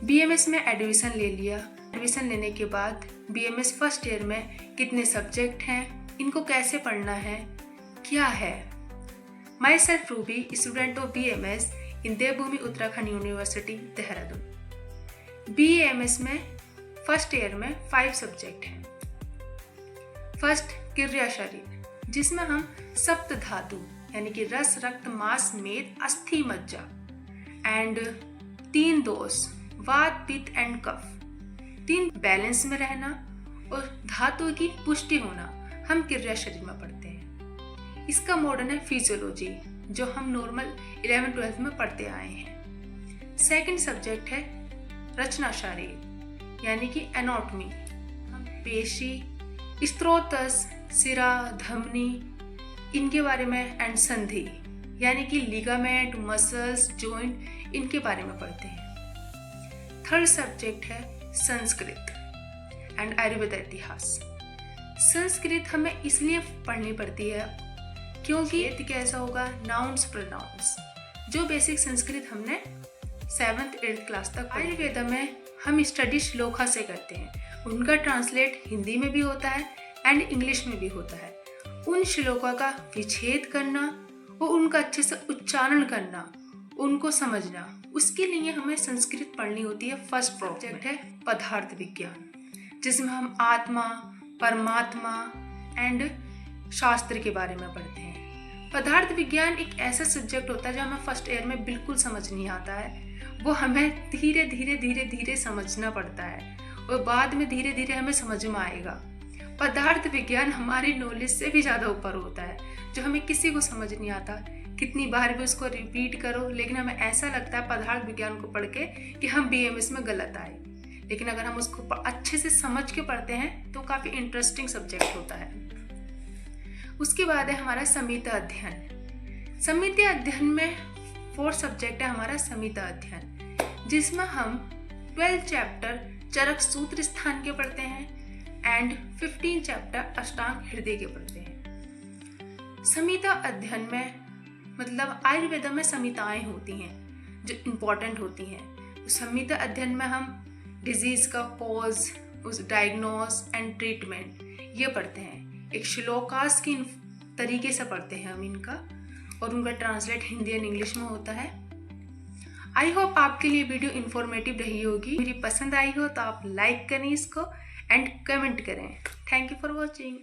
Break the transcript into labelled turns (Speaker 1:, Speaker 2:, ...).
Speaker 1: BMS में admission ले लिया। एडमिशन लेने के बाद बीएमएस फर्स्ट ईयर में कितने सब्जेक्ट हैं, इनको कैसे पढ़ना है, क्या है। Myself Ruby, student of BMS in Devbhoomi Uttarakhand University Dehradun. BMS में फर्स्ट ईयर में 5 सब्जेक्ट हैं। फर्स्ट क्रिया शरीर, जिसमें हम सप्त धातु यानी कि रस, रक्त, मांस, मेद, अस्थि, मज्जा एंड 3 दोष वात, पित्त एंड कफ, 3 बैलेंस में रहना और धातु की पुष्टि होना हम क्रिया शरीर में पढ़ते हैं। इसका मॉडर्न है फिजियोलॉजी, जो हम नॉर्मल 11-12 में पढ़ते आए हैं। सेकंड सब्जेक्ट है रचना शरीर यानी कि एनाटॉमी, हम पेशी, स्त्रोतस, सिरा, धमनी, इनके बारे में एंड संधि यानी कि लिगामेंट, मसल्स, जॉइंट, इनके बारे में पढ़ते हैं। थर्ड सब्जेक्ट है संस्कृत एंड आयुर्वेद इतिहास। संस्कृत हमें इसलिए पढ़नी पड़ती है क्योंकि कैसा होगा, नाउन्स, प्रोनाउंस, जो बेसिक संस्कृत हमने 7th-8th क्लास तक। आयुर्वेद में हम स्टडी श्लोका से करते हैं, उनका ट्रांसलेट हिंदी में भी होता है एंड इंग्लिश में भी होता है। उन श्लोका का विच्छेद करना और उनका अच्छे से उच्चारण करना, उनको समझना, उसके लिए हमें संस्कृत पढ़नी होती है। फर्स्ट सब्जेक्ट है पदार्थ विज्ञान, जिसमें हम आत्मा, परमात्मा एंड शास्त्र के बारे में पढ़ते हैं। पदार्थ विज्ञान एक ऐसा सब्जेक्ट होता है जो हमें फर्स्ट ईयर में बिल्कुल समझ नहीं आता है, वो हमें धीरे धीरे समझना पड़ता है और बाद में धीरे धीरे हमें समझ में आएगा। पदार्थ विज्ञान हमारी नॉलेज से भी ज़्यादा ऊपर होता है, जो हमें किसी को समझ नहीं आता। कितनी बार भी उसको रिपीट करो, लेकिन हमें ऐसा लगता है पदार्थ विज्ञान को पढ़ के कि हम बीएमएस में गलत आए। लेकिन अगर हम उसको अच्छे से समझ के पढ़ते हैं तो काफ़ी इंटरेस्टिंग सब्जेक्ट होता है। उसके बाद है हमारा संहिता अध्ययन। संहिता अध्ययन में 4th सब्जेक्ट है हमारा संहिता अध्ययन, जिसमें हम 12 चैप्टर चरक सूत्र स्थान के पढ़ते हैं एंड 15 चैप्टर अष्टांग हृदय के पढ़ते हैं। संहिता अध्ययन में मतलब आयुर्वेद में संहिताएं होती हैं जो इम्पोर्टेंट होती हैं। संहिता अध्ययन में हम डिजीज का कॉज, उस डायग्नोस एंड ट्रीटमेंट ये पढ़ते हैं। एक श्लोकास की तरीके से पढ़ते हैं हम इनका, और उनका ट्रांसलेट हिंदी एंड इंग्लिश में होता है। आई होप आपके लिए वीडियो इन्फॉर्मेटिव रही होगी। मेरी पसंद आई हो तो आप लाइक करें इसको एंड कमेंट करें। Thank you for watching.